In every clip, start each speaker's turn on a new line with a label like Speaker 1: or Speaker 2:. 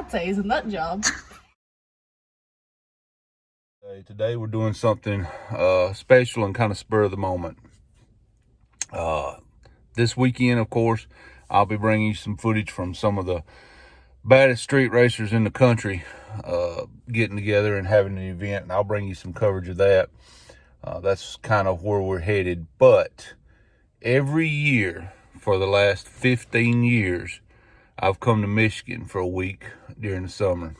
Speaker 1: lattes in that job.
Speaker 2: Today we're doing something special and kind of spur of the moment. This weekend, of course, I'll be bringing you some footage from some of the baddest street racers in the country getting together and having an event, and I'll bring you some coverage of that. That's kind of where we're headed. But every year for the last 15 years, I've come to Michigan for a week during the summer.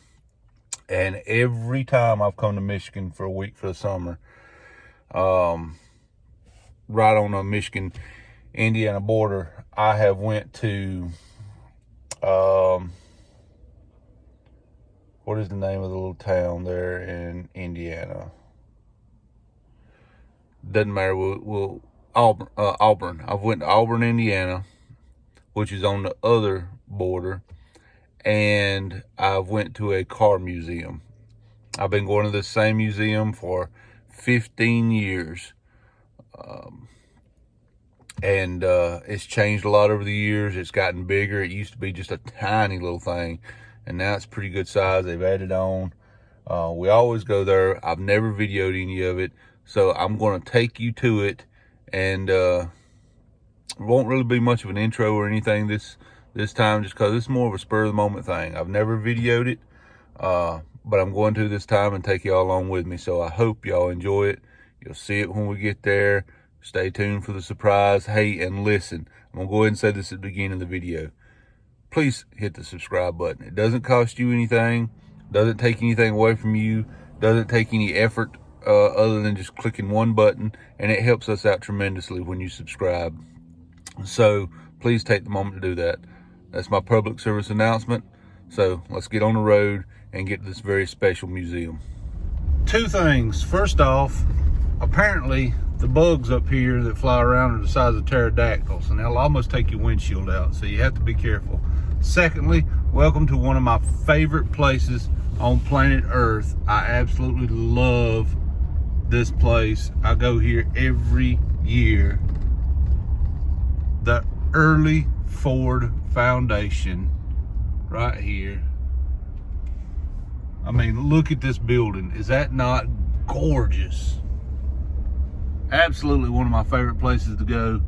Speaker 2: And every time I've come to Michigan for a week for the summer, right on the Michigan-Indiana border, I have went to, what is the name of the little town there in Indiana? Doesn't matter. Auburn. I've went to Auburn, Indiana, which is on the other border, and I've went to a car museum. I've been going to this same museum for 15 years. And it's changed a lot over the years. It's gotten bigger. It used to be just a tiny little thing, and now it's pretty good size. They've added on. We always go there. I've never videoed any of it, so I'm going to take you to it, and it won't really be much of an intro or anything this time, just because it's more of a spur of the moment thing. I've never videoed it, but I'm going to this time and take y'all along with me. So I hope y'all enjoy it. You'll see it when we get there. Stay tuned for the surprise. Hey, and listen, I'm going to go ahead and say this at the beginning of the video. Please hit the subscribe button. It doesn't cost you anything. Doesn't take anything away from you. Doesn't take any effort other than just clicking one button. And it helps us out tremendously when you subscribe. So please take the moment to do that. That's my public service announcement. So let's get on the road and get to this very special museum. Two things. First off, apparently the bugs up here that fly around are the size of pterodactyls, and they'll almost take your windshield out, so you have to be careful. Secondly, welcome to one of my favorite places on planet Earth. I absolutely love this place. I go here every year. The Early Ford Foundation right here. I mean, look at this building. Is that not gorgeous? Absolutely one of my favorite places to go.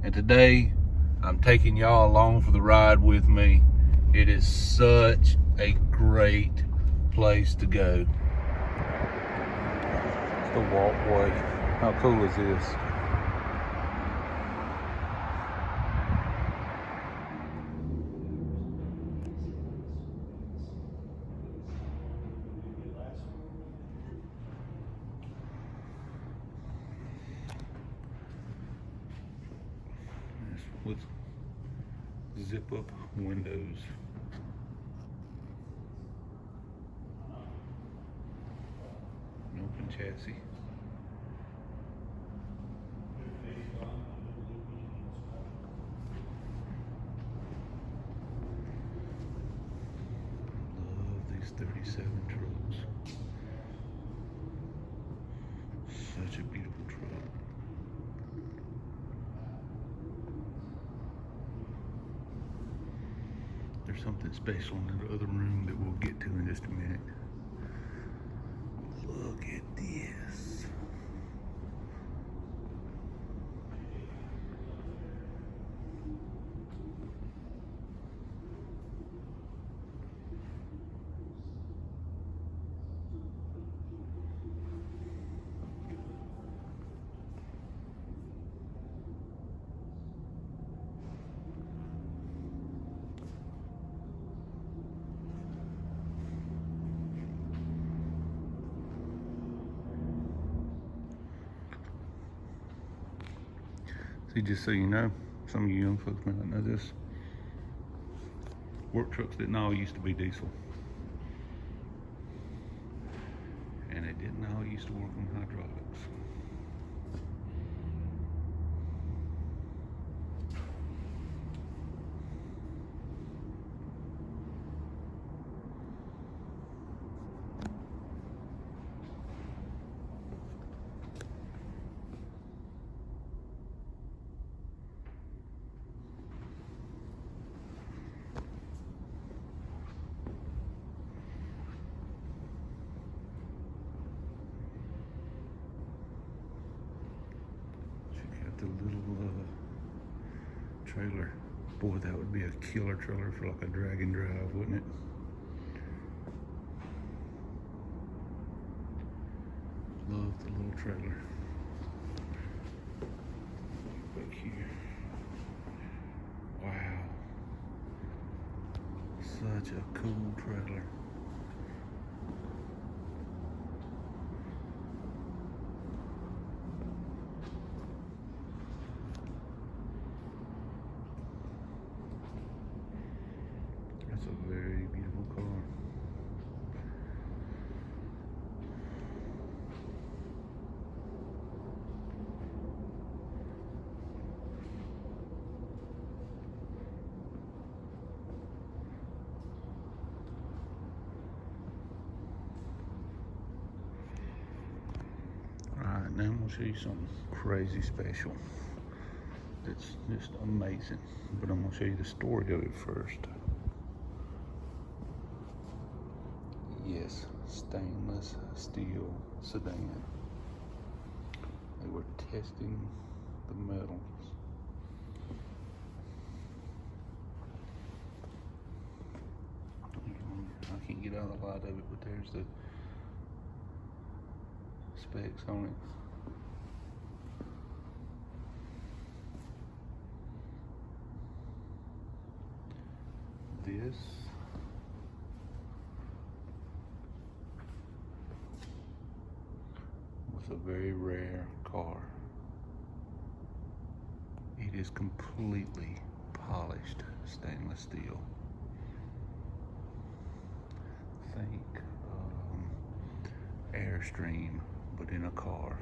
Speaker 2: And today, I'm taking y'all along for the ride with me. It is such a great place to go. It's the walkway. How cool is this? With zip up windows. An open chassis. Love these 37 trucks. Such a beautiful truck. There's something special in the other room that we'll get to in just a minute. Look at this. See, just so you know, some of you young folks may not know this, work trucks didn't all used to be diesel. And it didn't all used to work on hydraulics. the little trailer. Boy, that would be a killer trailer for like a drag and drive, wouldn't it? Love the little trailer. Back here. Wow. Such a cool trailer. That's a very beautiful car. Alright, now I'm going to show you something crazy special. It's just amazing. But I'm going to show you the story of it first. Yes, stainless steel sedan. They were testing the metals. I can't get out of the light of it, but there's the specs on it. This was a very rare car. It is completely polished stainless steel. Think Airstream, but in a car.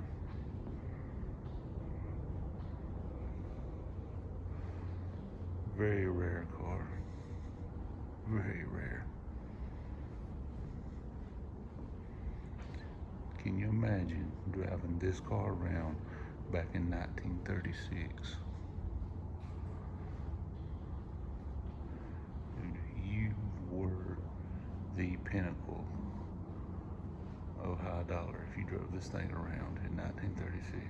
Speaker 2: Very rare car. Very rare. Can you imagine driving this car around back in 1936? Dude, you were the pinnacle of high dollar if you drove this thing around in 1936.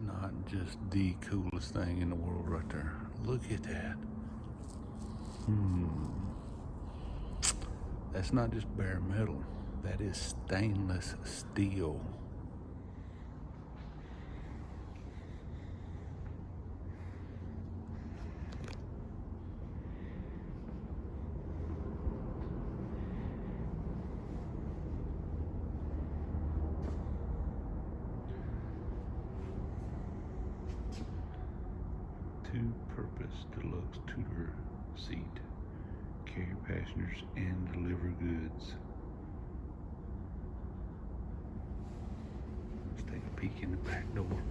Speaker 2: Not just the coolest thing in the world right there. Look at that. That's not just bare metal. That is stainless steel. Two-purpose deluxe Tudor seat. Carry passengers and deliver goods. Let's take a peek in the back door.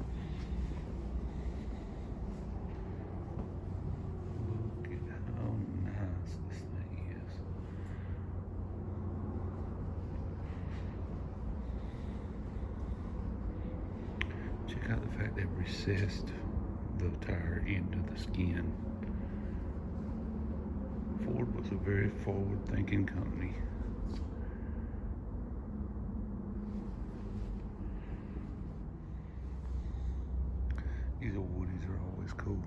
Speaker 2: Look at how nice this thing is. Check out the fact they've recessed the tire into the skin. Ford was a very forward-thinking company. These old Woodies are always cool.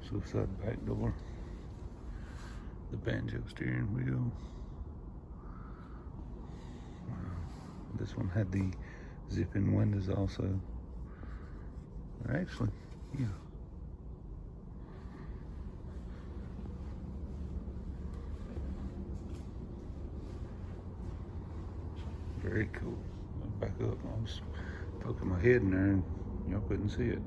Speaker 2: Suicide back door. The banjo steering wheel. This one had the zip-in windows also. Actually, yeah. Very cool. Back up. I was poking my head in there and y'all couldn't see it.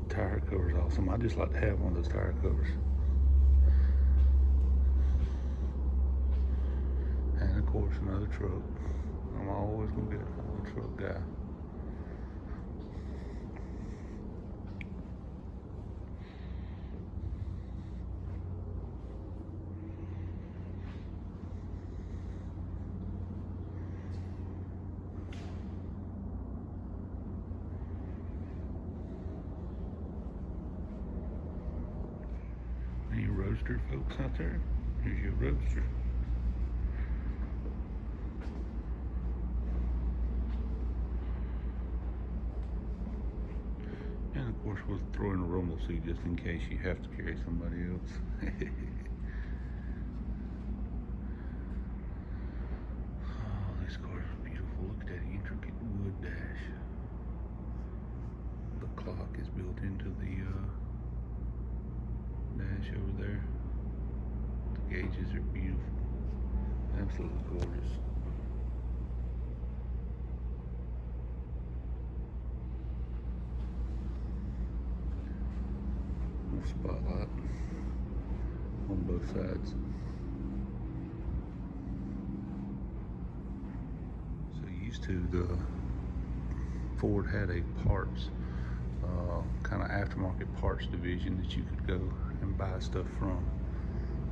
Speaker 2: Tire cover's awesome. I just like to have one of those tire covers. And of course another truck. I'm always gonna get a truck guy. roadster, folks, out there. Here's your roadster. And of course, we'll throw in a rumble seat just in case you have to carry somebody else. Oh, this car is beautiful. Look at that intricate wood dash. The clock is built into the dash over there. The gauges are beautiful. Absolutely gorgeous. Spotlight on both sides. So used to, the Ford had a parts, kind of aftermarket parts division that you could go and buy stuff from.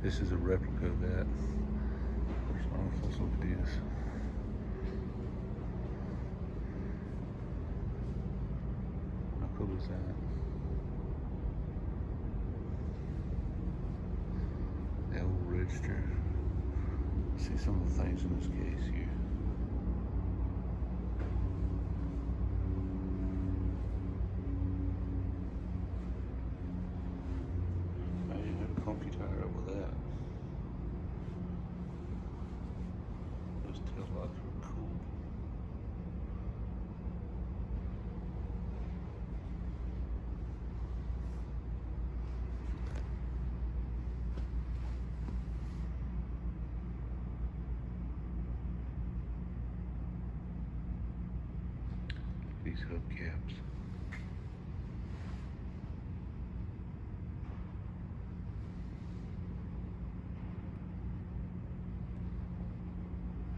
Speaker 2: This is a replica of that. Let's look at this. How cool is that? The old register. See some of the things in this case here. I didn't have a comfy tire up with that. Those tail lights were cool. These hubcaps.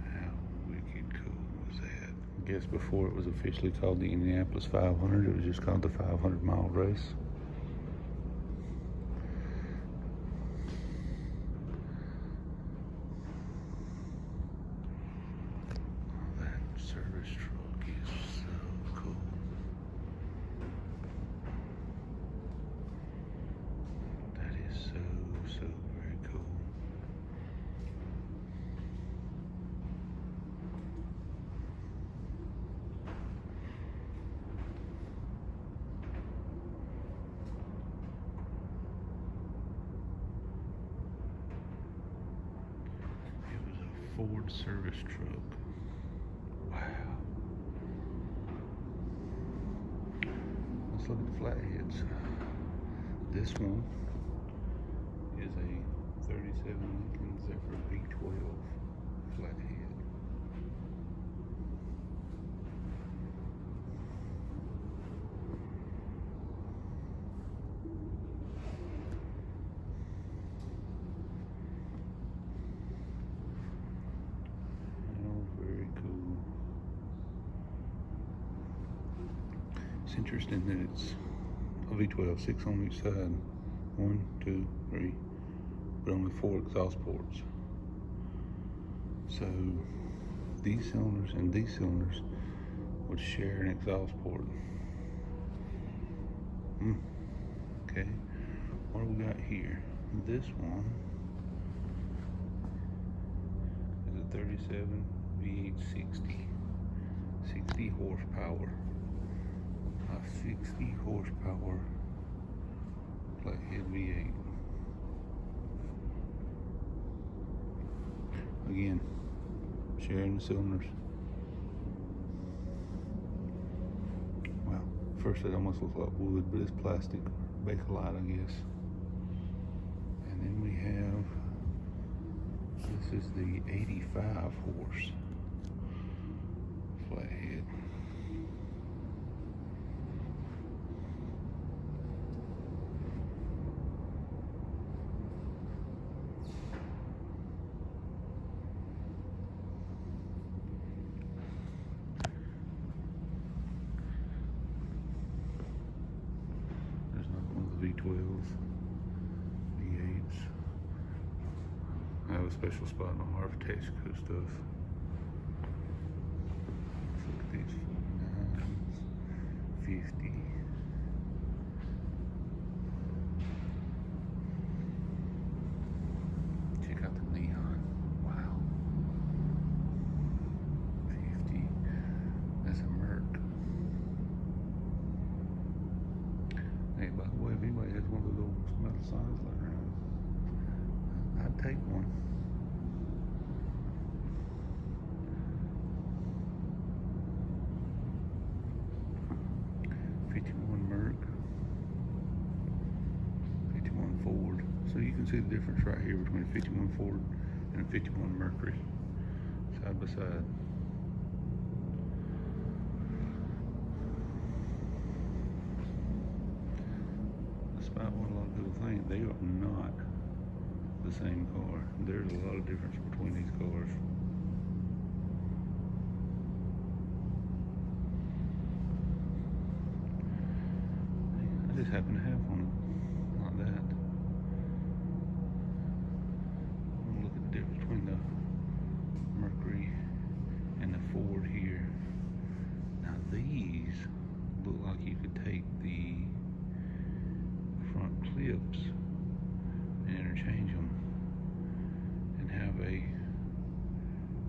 Speaker 2: How wicked cool was that? I guess before it was officially called the Indianapolis 500, it was just called the 500-mile race. That service truck is so cool. That is so very cool. It was a Ford service truck. Wow. Let's look at the flatheads. This one is a 37 Lincoln Zephyr V12 flathead. Oh, very cool. It's interesting that it's a V12, 6 on each side. 1, 2, 3, but only 4 exhaust ports. So these cylinders and these cylinders would share an exhaust port. Okay, what do we got here? This one is a 37 V8 60 horsepower. A 60 horsepower flathead V8. Again, sharing the cylinders. Wow, first it almost looks like wood, but it's plastic, Bakelite, I guess. And then we have, this is the 85 horse flathead. V12s, V8s. I have a special spot in my heart for Texaco stuff. Let's look at these 49s, 50. Hey, by the way, if anybody has one of those old metal signs laying around, I'd take one. '51 Merc, '51 Ford. So you can see the difference right here between a '51 Ford and a '51 Mercury, side by side. Despite what a lot of people think, they are not the same car. There's a lot of difference between these cars. I just happen to have one like that. I'm gonna look at the difference between the Mercury and the Ford here. Now these look like you could take the front clips and interchange them and have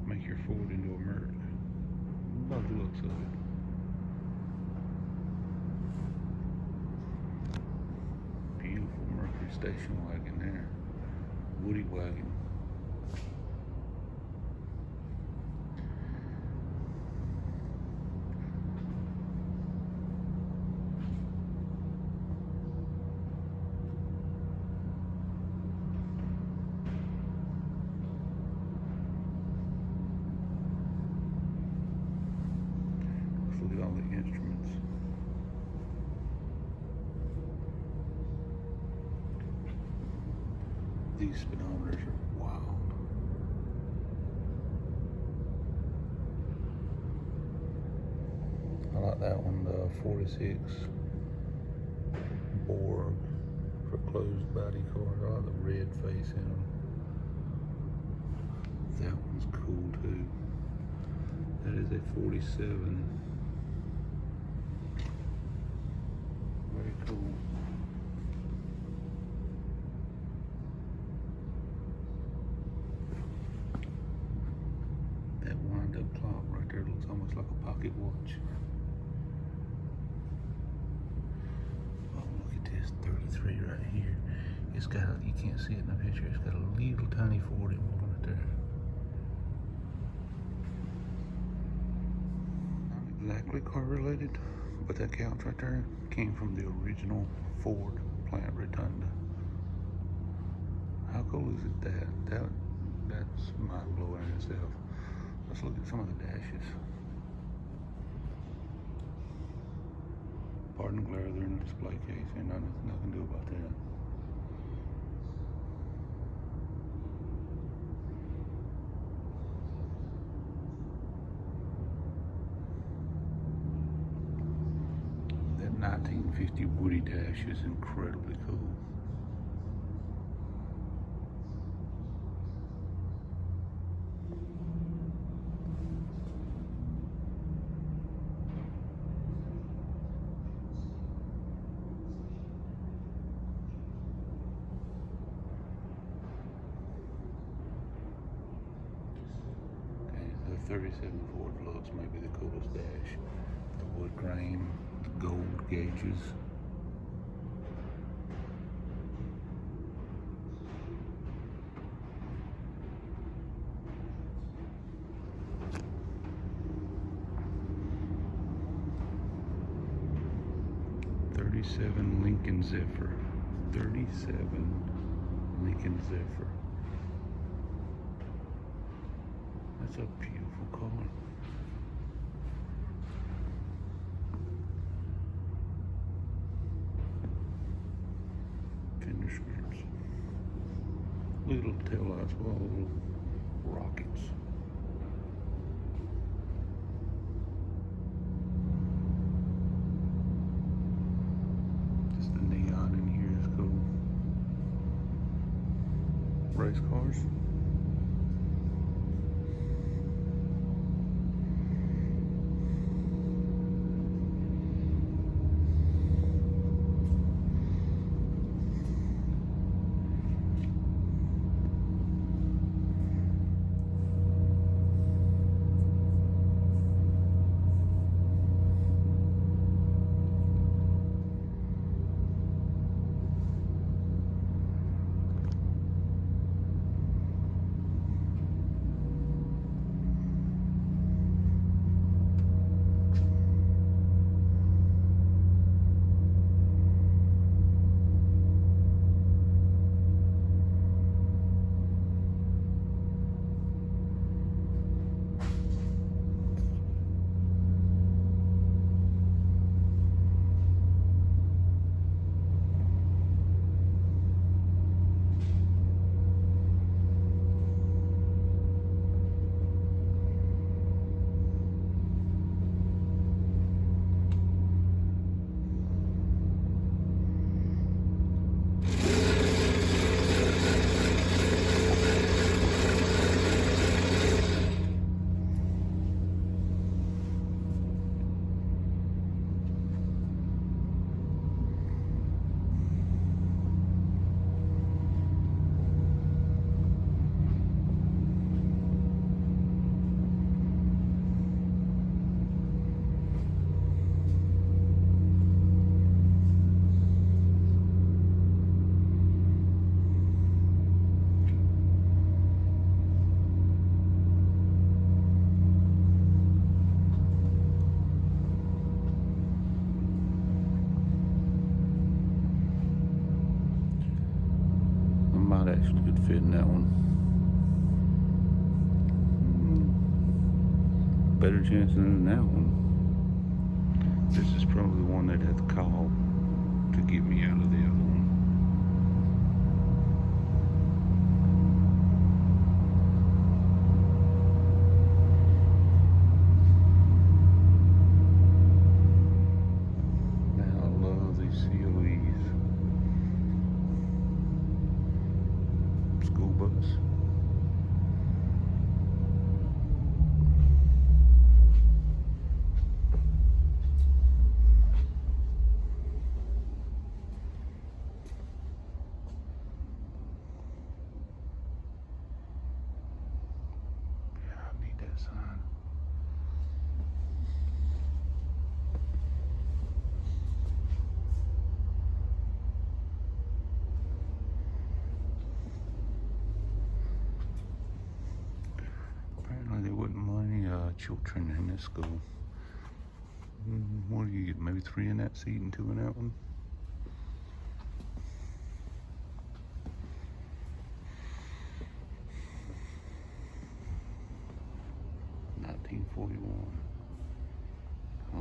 Speaker 2: make your Ford into a Merc. About the looks of it. Beautiful Mercury station wagon there. Woody wagon. Look at all the instruments. These speedometers are wild. I like that one, the 46 Borg for closed body cars. I like the red face in them. That one's cool too. That is a 47. Very cool. That wind-up clock right there looks almost like a pocket watch. Oh, look at this 33 right here. It's got, you can't see it in the picture, it's got a little tiny 41 right there. Not exactly car related, but that couch right there came from the original Ford plant rotunda. How cool is it that's mind blowing in itself. Let's look at some of the dashes. Pardon the glare, they're in a display case. Ain't nothing to do about that. That 1950 Woody dash is incredibly cool. The 37 Ford looks maybe the coolest dash. The wood grain, the gold gauges. '37 Lincoln Zephyr. 37 Lincoln Zephyr. That's a beautiful car. Fender skirts. Little tail lights with all the little rockets. Just the neon in here is cool. Race cars. in that one. Better chance than that one. This is probably the one they'd have to call to get me out of the other one. Now I love these COEs. School bus. Sign. Apparently there wasn't many children in this school. What do you get? Maybe 3 in that seat and 2 in that one. $1941. Oh,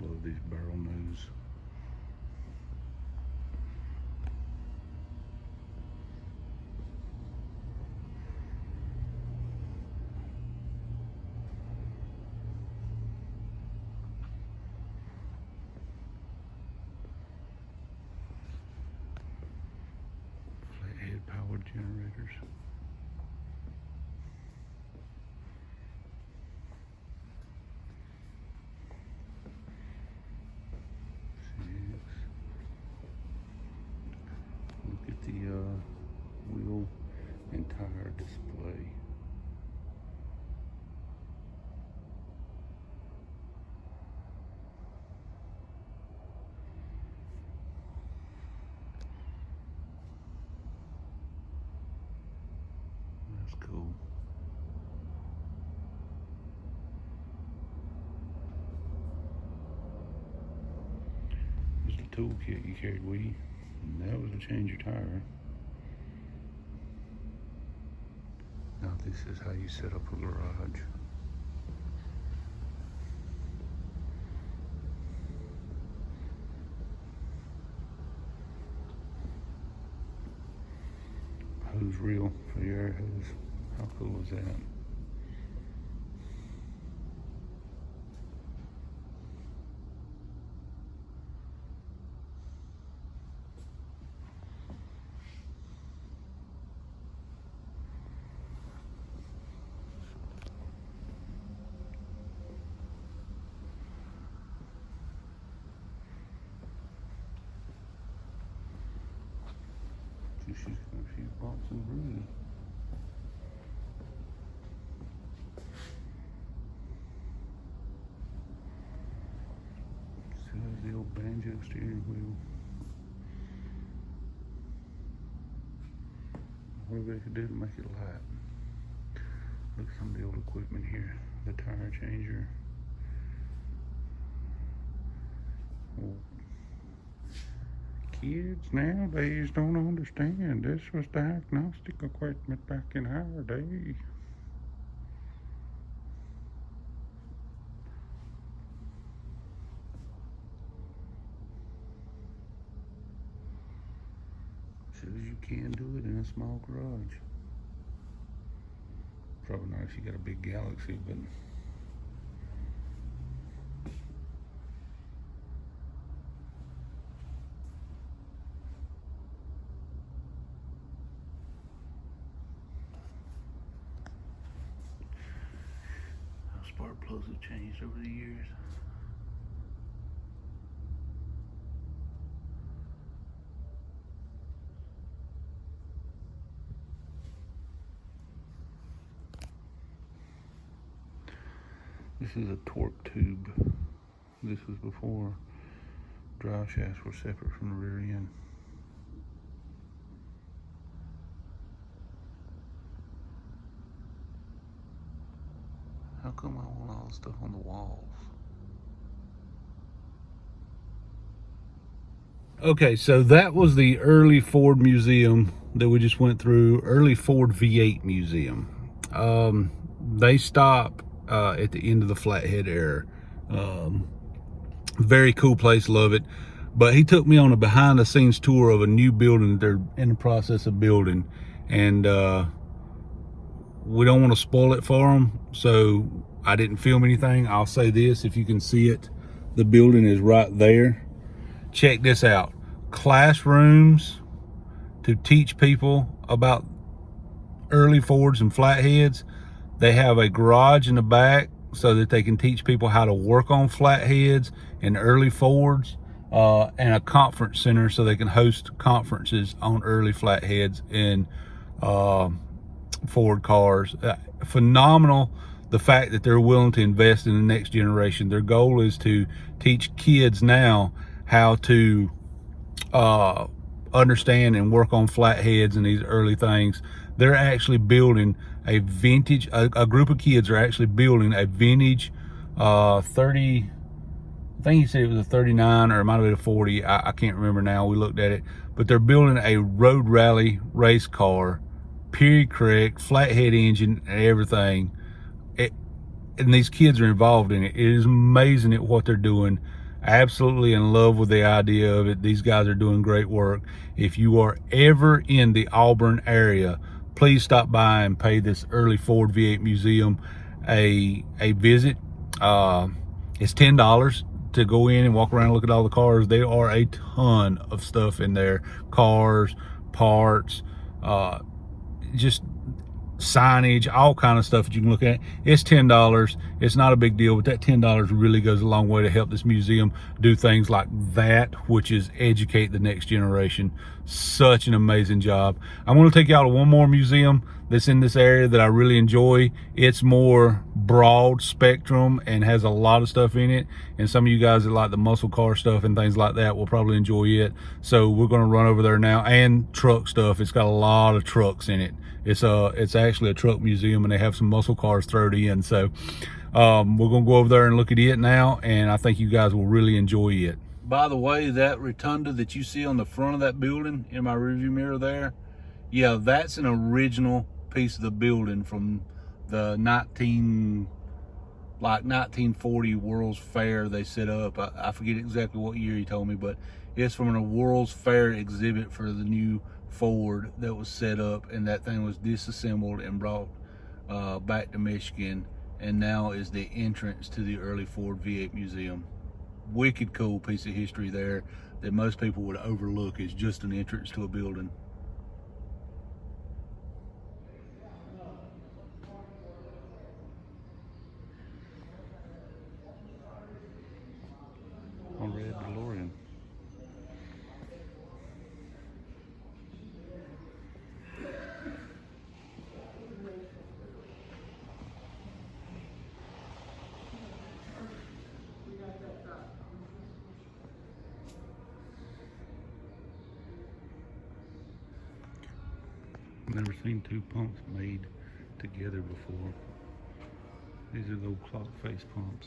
Speaker 2: love these barrel nose. Flathead powered generators. Wheel and tire display. That's cool. There's the toolkit you carried with you, and that was to change your tire. Now this is how you set up a garage. Hose reel for the air hose. How cool is that? She's got a few bumps and bruises. Still has the old banjo steering wheel. What they could do to make it light. Look at some of the old equipment here. The tire changer. Oh. Kids nowadays don't understand. This was diagnostic equipment back in our day. Says you can do it in a small garage. Probably not if you got a big Galaxy, but spark plugs have changed over the years. This is a torque tube. This was before drive shafts were separate from the rear end. How come I want all the stuff on the walls? Okay, so that was the early Ford Museum that we just went through, early Ford V8 Museum. They stop at the end of the Flathead era. Very cool place, love it. But he took me on a behind the scenes tour of a new building that they're in the process of building. And we don't want to spoil it for them, so I didn't film anything. I'll say this, if you can see it, the building is right there. Check this out. Classrooms to teach people about early Fords and flatheads. They have a garage in the back so that they can teach people how to work on flatheads and early Fords, and a conference center so they can host conferences on early flatheads and Ford cars. Phenomenal, the fact that they're willing to invest in the next generation. Their goal is to teach kids now how to understand and work on flatheads and these early things. They're actually building a vintage, a group of kids are actually building a vintage 30, I think he said it was a 39 or it might have been a 40, I can't remember now, we looked at it, but they're building a road rally race car, period correct, flathead engine and everything. And these kids are involved in it. It is amazing at what they're doing. Absolutely in love with the idea of it. These guys are doing great work. If you are ever in the Auburn area, please stop by and pay this early Ford V8 Museum a visit. It's $10 to go in and walk around and look at all the cars. There are a ton of stuff in there. Cars, parts, just signage, all kind of stuff that you can look at. It's $10. It's not a big deal, but that $10 really goes a long way to help this museum do things like that, which is educate the next generation. Such an amazing job. I'm going to take y'all to one more museum that's in this area that I really enjoy. It's more broad spectrum and has a lot of stuff in it, and some of you guys that like the muscle car stuff and things like that will probably enjoy it. So we're going to run over there now, and truck stuff. It's got a lot of trucks in it. It's actually a truck museum, and they have some muscle cars thrown in. So we're gonna go over there and look at it now, and I think you guys will really enjoy it. By the way, that rotunda that you see on the front of that building in my rearview mirror there, yeah, that's an original piece of the building from the 1940 World's Fair they set up. I forget exactly what year he told me, but it's from a World's Fair exhibit for the new Ford that was set up, and that thing was disassembled and brought back to Michigan, and now is the entrance to the early Ford V8 Museum. Wicked cool piece of history there that most people would overlook as just an entrance to a building. On red DeLorean. Never seen two pumps made together before. These are the old clock face pumps,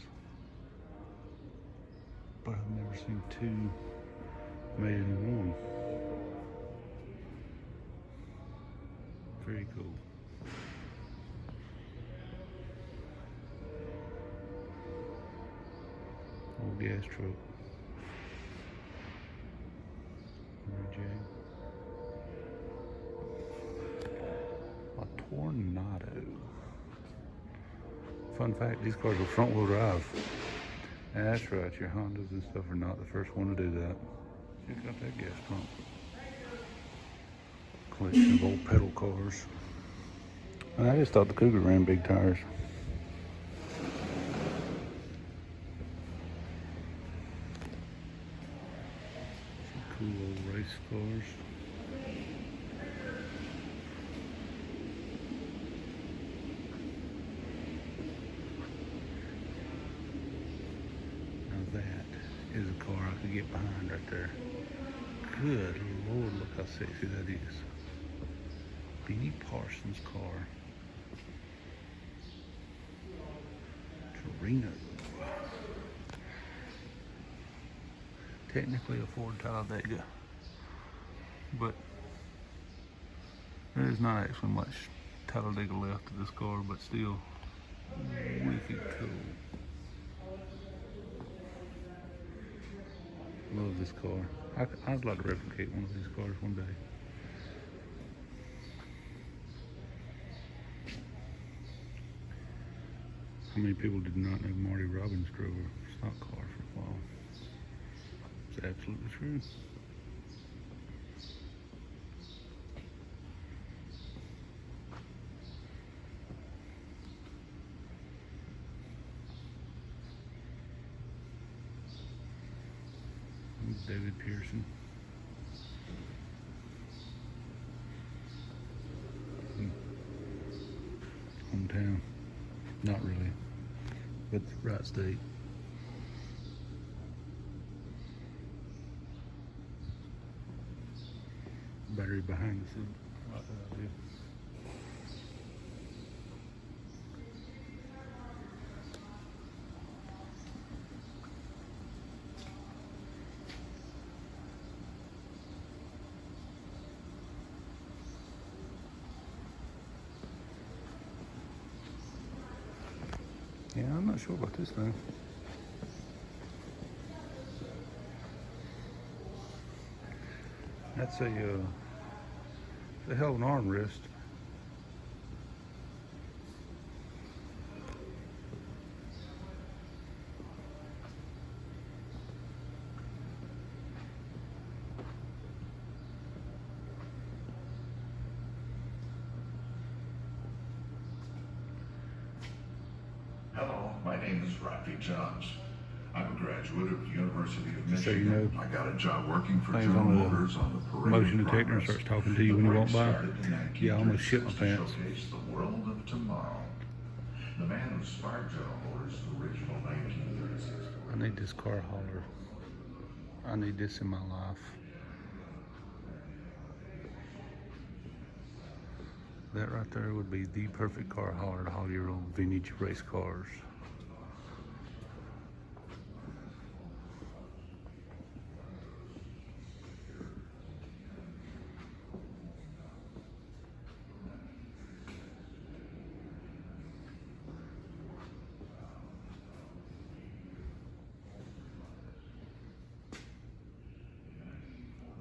Speaker 2: but I've never seen two made in one. Very cool. Old gas truck. Mary Jane. Tornado. Fun fact, these cars are front wheel drive. That's right, your Hondas and stuff are not the first one to do that. Check out that gas pump. Collection of old pedal cars. I just thought the Cougar ran big tires. Some cool old race cars. That is a car I could get behind right there. Good Lord, look how sexy that is. Benny Parsons' car. Torino. Technically a Ford Talladega, but There's not actually much Talladega left of this car, but still wicked cool. Love this car. I'd like to replicate one of these cars one day. How many people did not know Marty Robbins drove a stock car for a while? It's absolutely true. David Pearson. Hometown. Not really, but the right state. Battery behind the seat. Like that idea. Yeah, I'm not sure about this thing. That's a hell of an armrest.
Speaker 1: Hello, my name is Rafi Johns. I'm a graduate of the University of Michigan.
Speaker 2: So you know,
Speaker 1: I got a job working for
Speaker 2: things
Speaker 1: General
Speaker 2: on the
Speaker 1: Motors on the parade.
Speaker 2: motion detector and starts talking to you when you walk by. Yeah, I almost shit my
Speaker 1: to
Speaker 2: pants.
Speaker 1: showcase the world of tomorrow. The man who sparked General Motors' original 1936.
Speaker 2: I need this car hauler. I need this in my life. That right there would be the perfect car hauler to haul your old vintage race cars.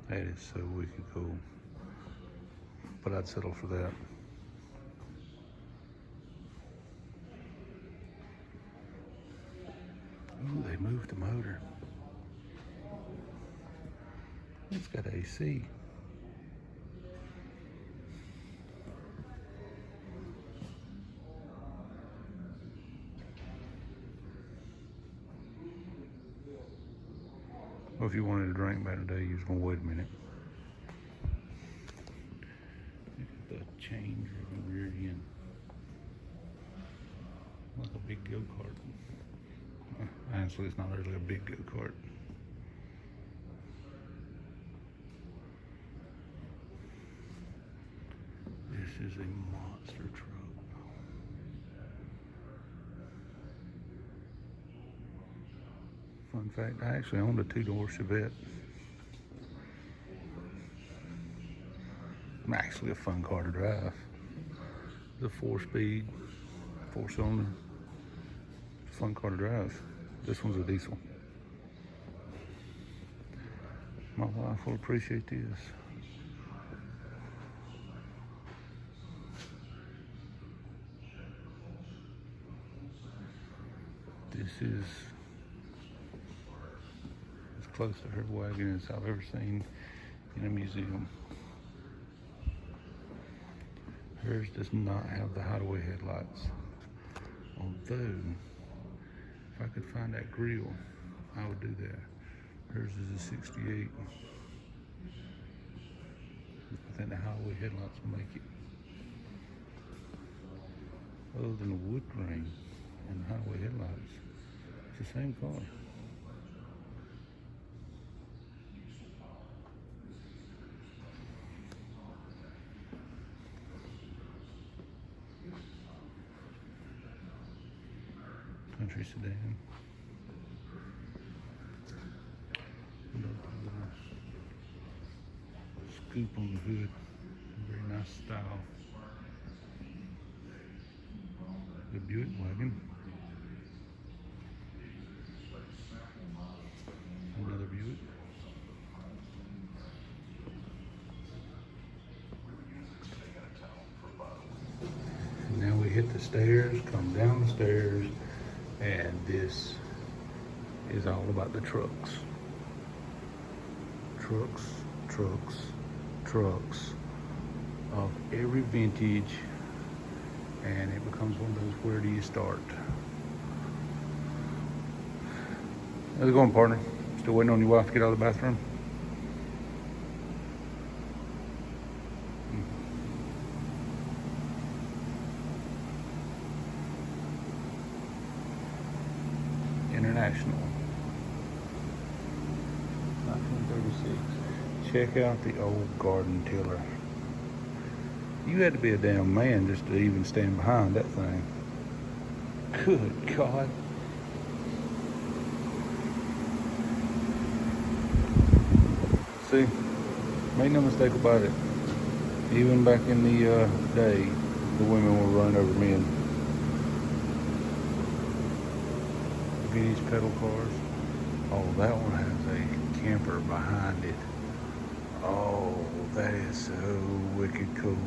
Speaker 2: That is so wicked cool. But I'd settle for that. Ooh, they moved the motor. It's got AC. Well, if you wanted a drink back today, you was gonna wait a minute. Look at the change of the rear end. Like a big go-kart. Honestly, it's not really a big go-kart. This is a monster truck. Fun fact, I actually owned a two-door Chevette. Actually a fun car to drive. The 4-speed, 4-cylinder. Fun car to drive. This one's a diesel. My wife will appreciate this. This is as close to her wagon as I've ever seen in a museum. Hers does not have the hideaway headlights. Although, if I could find that grill, I would do that. Hers is a 68. I think the highway headlights will make it. Other than the wood grain and the highway headlights, it's the same car. Country sedan. Scoop on the hood. Very
Speaker 3: nice style. The Buick wagon. Another Buick. Now we hit the stairs, come down the stairs, and this is all about the trucks. Trucks, trucks, trucks of every vintage, and it becomes one of those, where do you start? How's it going, partner? Still waiting on your wife to get out of the bathroom? International. 1936. Check out the old garden tiller. You had to be a damn man just to even stand behind that thing. Good God. See, make no mistake about it. Even back in the day, the women were running over men. Vintage pedal cars. Oh, that one has a camper behind it. Oh, that is so wicked cool.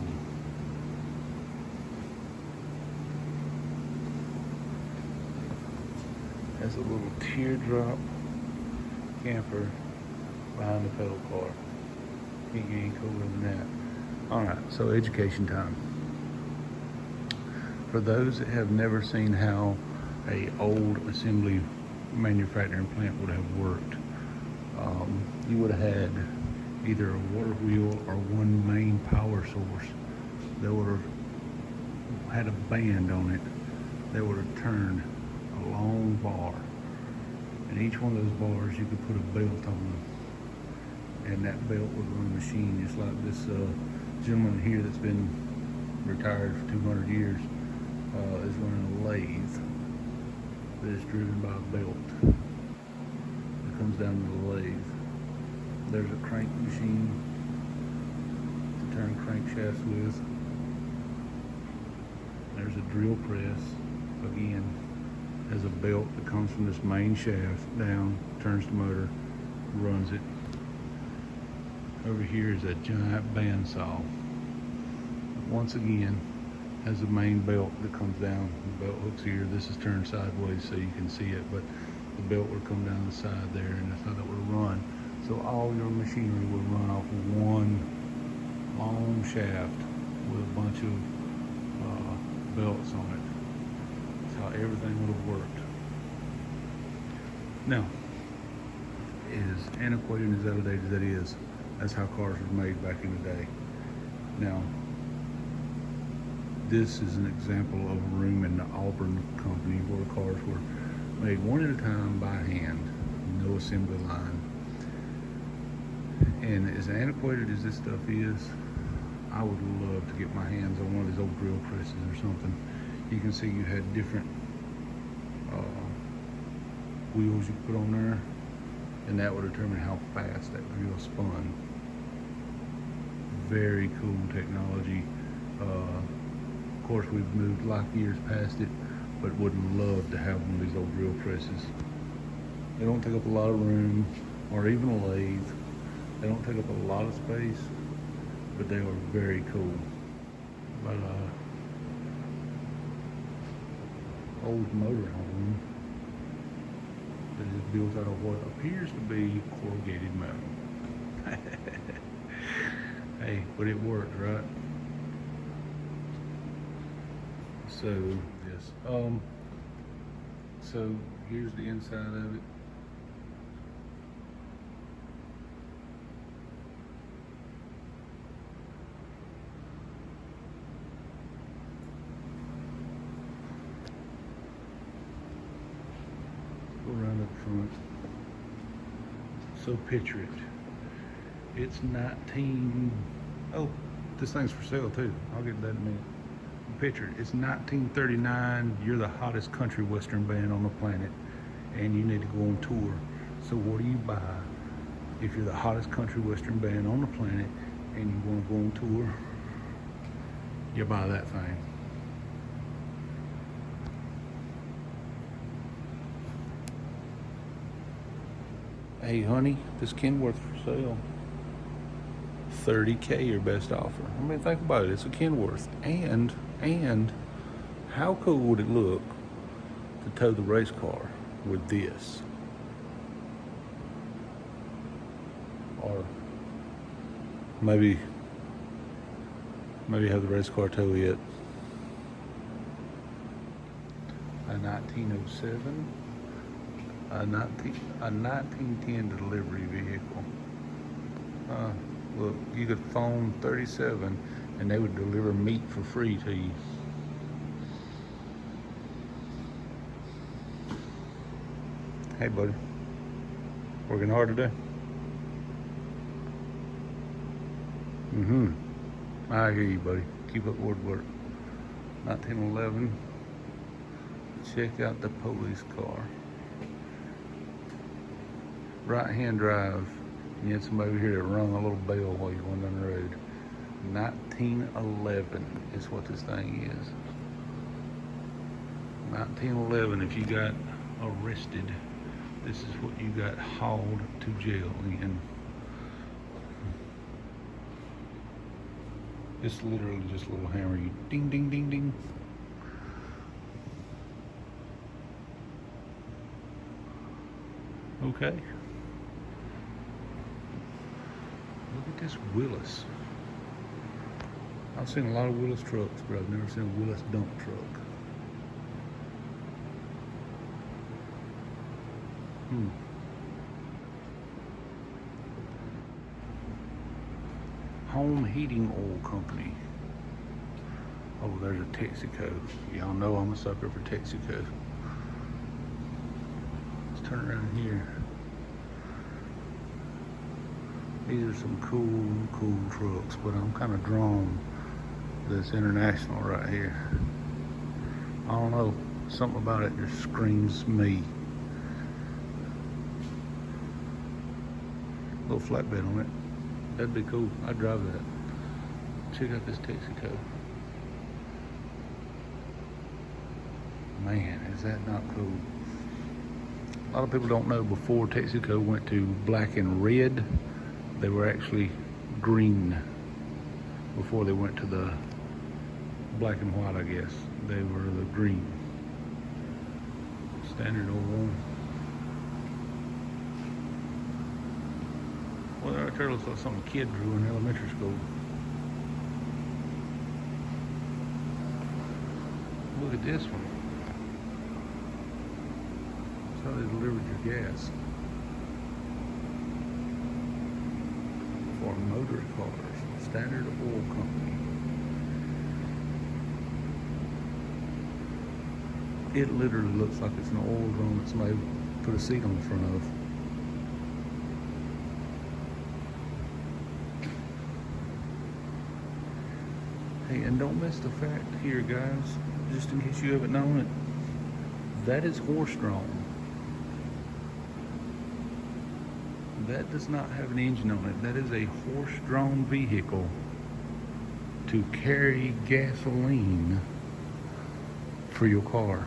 Speaker 3: That's a little teardrop camper behind the pedal car. Can't get any cooler than that. All right, so education time. For those that have never seen how a old assembly manufacturing plant would have worked, you would have had either a water wheel or one main power source that would have had a band on it that would have turned a long bar, and each one of those bars you could put a belt on, and that belt would run a machine, just like this gentleman here that's been retired for 200 years is running a lathe that is driven by a belt that comes down to the lathe. There's a crank machine to turn crankshafts with. There's a drill press, again, has a belt that comes from this main shaft down, turns the motor, runs it. Over here is a giant bandsaw. Once again, has a main belt that comes down. The belt hooks here. This is turned sideways so you can see it, but the belt would come down the side there, and that's how that would run. So all your machinery would run off one long shaft with a bunch of belts on it. That's how everything would have worked. Now, as antiquated and as outdated as that is, that's how cars were made back in the day. Now, this is an example of a room in the Auburn company where cars were made one at a time by hand, no assembly line. And as antiquated as this stuff is, I would love to get my hands on one of these old drill presses or something. You can see you had different wheels you put on there, and that would determine how fast that drill spun. Very cool technology. Of course, we've moved light years past it, but would love to have one of these old drill presses. They don't take up a lot of room, or even a lathe. They don't take up a lot of space, but they are very cool. But old motorhome that is built out of what appears to be corrugated metal. Hey, but it worked, right? So yes, so here's the inside of it. Go around up front. So picture it. It's 19. Oh, this thing's for sale too. I'll get to that in a minute. Picture it. It's 1939. You're the hottest country western band on the planet, and you need to go on tour. So what do you buy if you're the hottest country western band on the planet and you want to go on tour? you buy that thing. Hey honey, this Kenworth for sale. $30K your best offer. I mean, think about it. It's a Kenworth, and how cool would it look to tow the race car with this? Or maybe have the race car tow it. A 1907, a 1910 delivery vehicle. Look, you could phone 37 and they would deliver meat for free to you. Hey buddy, working hard today? I hear you, buddy. Keep up the good work. 1911. Check out the police car. Right-hand drive. You had somebody over here that rung a little bell while you went down the road. 1911 is what this thing is. 1911, if you got arrested, this is what you got hauled to jail in. It's literally just a little hammer. You ding, ding, ding, ding. Okay. Look at this Willis. I've seen a lot of Willis trucks, but I've never seen a Willis dump truck. Home Heating Oil Company. Oh, there's a Texaco. Y'all know I'm a sucker for Texaco. Let's turn around here. These are some cool trucks, but I'm kind of drawn to this International right here. I don't know, something about it just screams me. Little flatbed on it. That'd be cool. I'd drive that. Check out this Texaco. Man, is that not cool? A lot of people don't know, before Texaco went to black and red, they were actually green. Before they went to the black and white, I guess. They were the green. Standard 01. Well, that right there looks like something a kid drew in elementary school. Look at this one. That's how they delivered your gas. For motor cars. Standard Oil Company. It literally looks like it's an oil drum that somebody put a seat on the front of. Hey, and don't miss the fact here, guys, just in case you haven't known it, that is horse-drawn. That does not have an engine on it. That is a horse-drawn vehicle to carry gasoline for your car.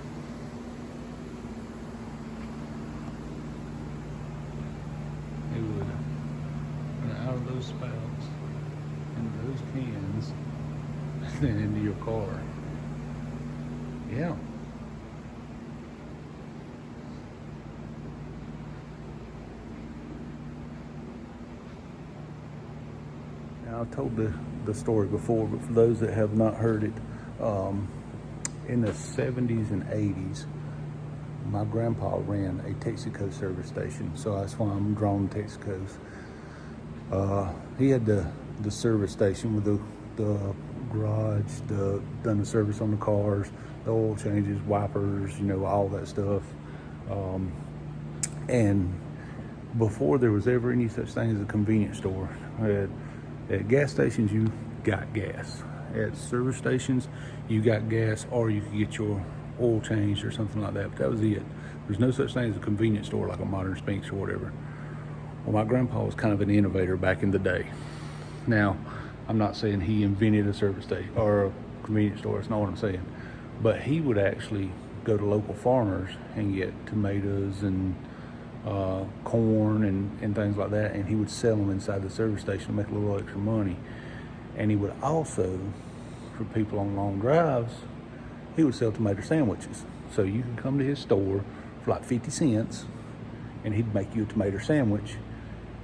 Speaker 3: It would, and out of those spouts, into those cans, then into your car. Yeah. Now, I've told the story before, but for those that have not heard it, in the 70s and 80s, my grandpa ran a Texaco service station, so that's why I'm drawn to Texacos. He had the service station with the garage, done the service on the cars, the oil changes, wipers, you know, all that stuff. And before there was ever any such thing as a convenience store, at gas stations you got gas. At service stations you got gas, or you could get your oil changed or something like that, but that was it. There's no such thing as a convenience store like a Modern Spinks or whatever. Well, my grandpa was kind of an innovator back in the day. Now, I'm not saying he invented a service station or convenience store, that's not what I'm saying. But he would actually go to local farmers and get tomatoes and corn and things like that, and he would sell them inside the service station to make a little extra money. And he would also, for people on long drives, he would sell tomato sandwiches. So you could come to his store for like 50 cents and he'd make you a tomato sandwich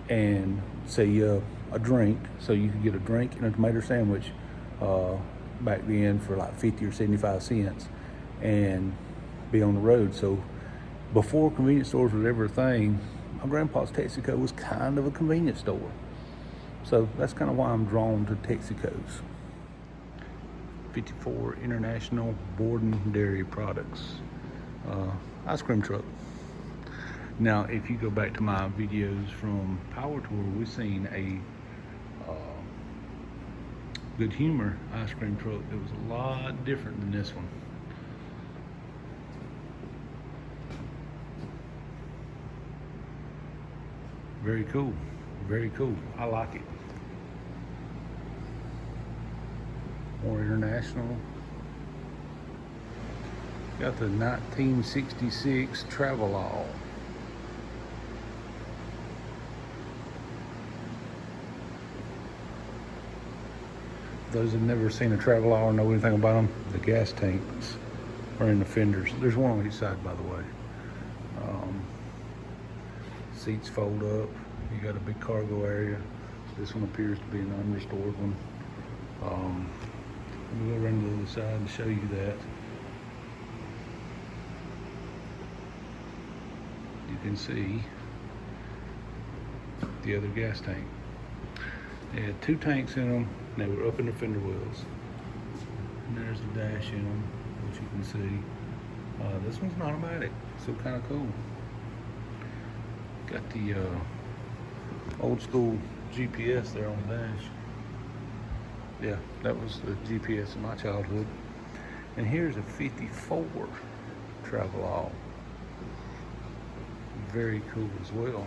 Speaker 3: and sell you a drink. So you could get a drink and a tomato sandwich back then for like 50 or 75 cents and be on the road. So before convenience stores was ever a thing, my grandpa's Texaco was kind of a convenience store. So that's kind of why I'm drawn to Texaco's. 54 International Borden Dairy Products ice cream truck. Now, if you go back to my videos from Power Tour, we've seen a Good Humor ice cream truck that was a lot different than this one. Very cool, very cool. I like it. More international. Got the 1966 Travelall. Those who've never seen a Travelall or know anything about them, the gas tanks are in the fenders. There's one on each side, by the way. Seats fold up. You got a big cargo area. This one appears to be an unrestored one. Let me go around to the other side and show you that. You can see the other gas tank. They had two tanks in them, and they were up in the fender wells. And there's the dash in them, which you can see. This one's an automatic, so kind of cool. Got the old school GPS there on the dash. Yeah, that was the GPS in my childhood. And here's a 54 Travelall. Very cool as well.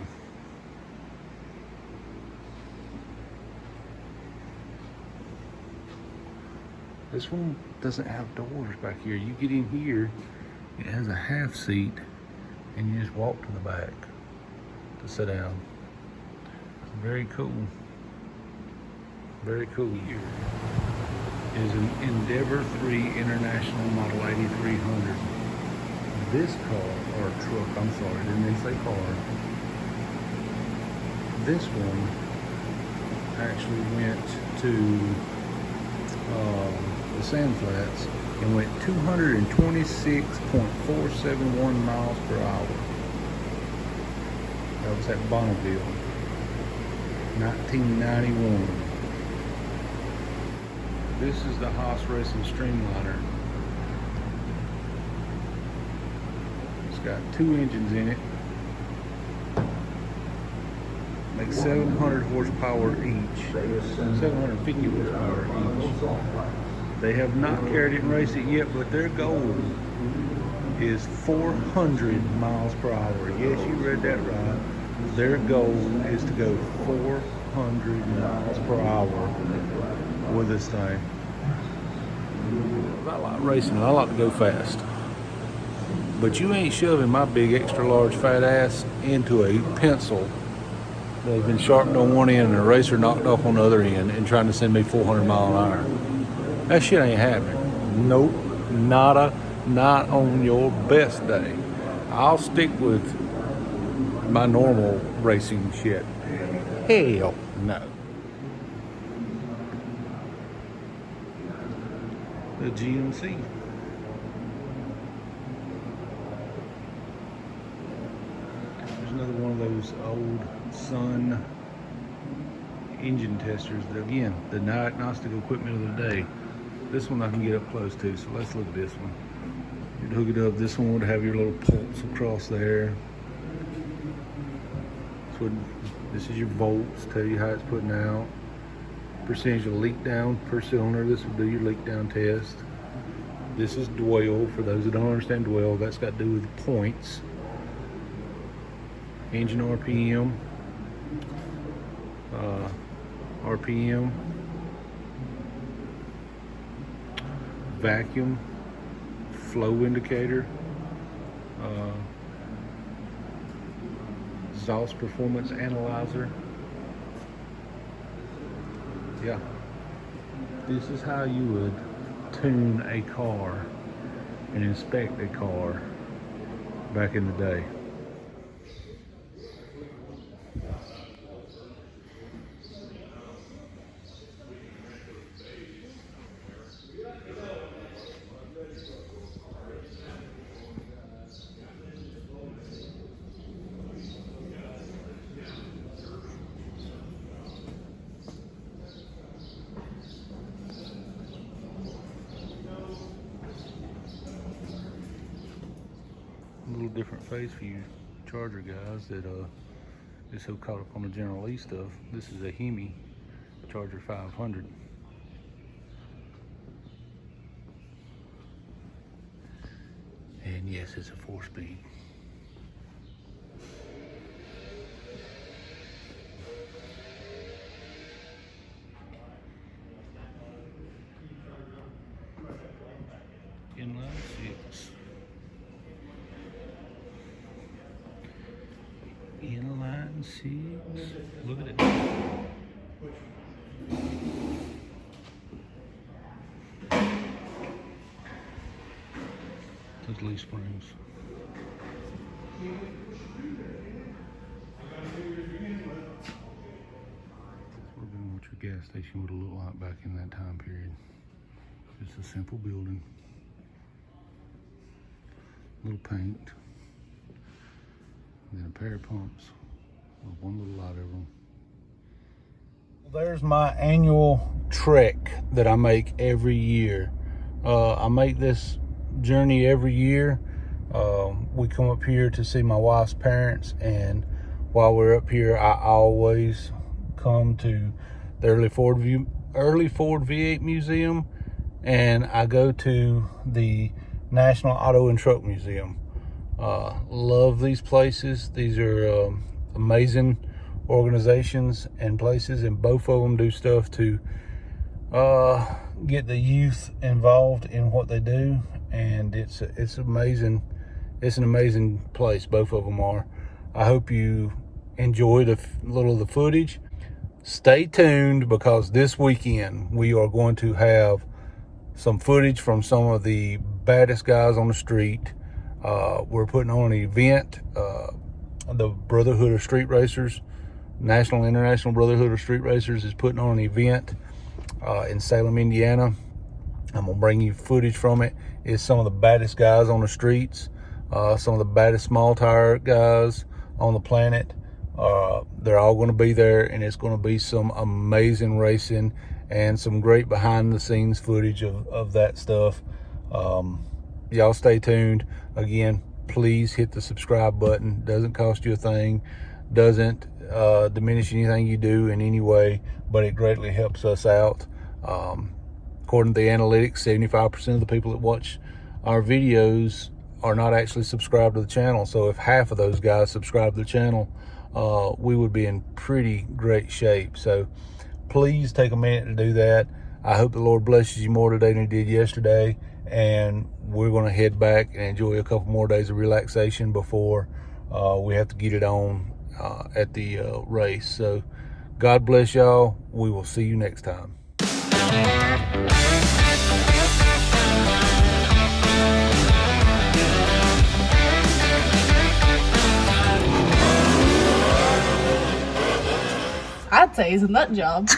Speaker 3: This one doesn't have doors back here. You get in here, it has a half seat, and you just walk to the back to sit down. Very cool. Very cool. Here is an Endeavor 3 International Model 8300. This car, or truck, I'm sorry, I didn't say car. This one actually went to the Sand Flats and went 226.471 miles per hour. That was at Bonneville, 1991. This is the Haas Racing Streamliner. It's got two engines in it. Makes 700 horsepower each. 750 horsepower each. They have not carried it and raced it yet, but their goal is 400 miles per hour. Yes, you read that right. Their goal is to go 400 miles per hour with this thing. I like racing, I like to go fast. But you ain't shoving my big extra large fat ass into a pencil that has been sharpened on one end and a eraser knocked off on the other end and trying to send me 400 miles an hour. That shit ain't happening. Nope, nada, not on your best day. I'll stick with my normal racing shit. Hell no. The GMC. There's another one of those old Sun engine testers that, again, the diagnostic equipment of the day. This one I can get up close to, so let's look at this one. You'd hook it up, this one would have your little pulse across there. This is your volts, tell you how it's putting out. Percentage of leak down per cylinder, this will do your leak down test. This is dwell, for those that don't understand dwell, that's got to do with points. Engine RPM, vacuum flow indicator, exhaust performance analyzer. Yeah, this is how you would tune a car and inspect a car back in the day. A little different face for you Charger guys that is so caught up on the General Lee stuff. This is a Hemi Charger 500. And yes, it's a 4-speed. Inline 6. Inline 6. Look at it. Those leaf springs. Would have been what your gas station would have looked like back in that time period. Just a simple building. Little paint. And then a pair of pumps with one little light over them. There's my annual trek that I make every year. I make this journey every year. We come up here to see my wife's parents, and while we're up here, I always come to the Early Ford V8 Museum, and I go to the National Auto and Truck Museum. Love these places. These are amazing organizations and places, and both of them do stuff to get the youth involved in what they do, and it's amazing. It's an amazing place. Both of them are. I hope you enjoyed a little of the footage. Stay tuned, because this weekend we are going to have some footage from some of the baddest guys on the street. We're putting on an event. The Brotherhood of Street Racers, National International Brotherhood of Street Racers, is putting on an event in Salem, Indiana. I'm gonna bring you footage from it. It's some of the baddest guys on the streets, some of the baddest small tire guys on the planet. They're all going to be there, and it's going to be some amazing racing and some great behind the scenes footage of that stuff. Y'all stay tuned. Again, please hit the subscribe button. Doesn't cost you a thing, doesn't diminish anything you do in any way, but it greatly helps us out. According to the analytics, 75% of the people that watch our videos are not actually subscribed to the channel. So if half of those guys subscribe to the channel, we would be in pretty great shape. So please take a minute to do that. I hope the Lord blesses you more today than he did yesterday, and we're going to head back and enjoy a couple more days of relaxation before we have to get it on at the race. So God bless y'all. We will see you next time.
Speaker 4: I'd say he's a nut job.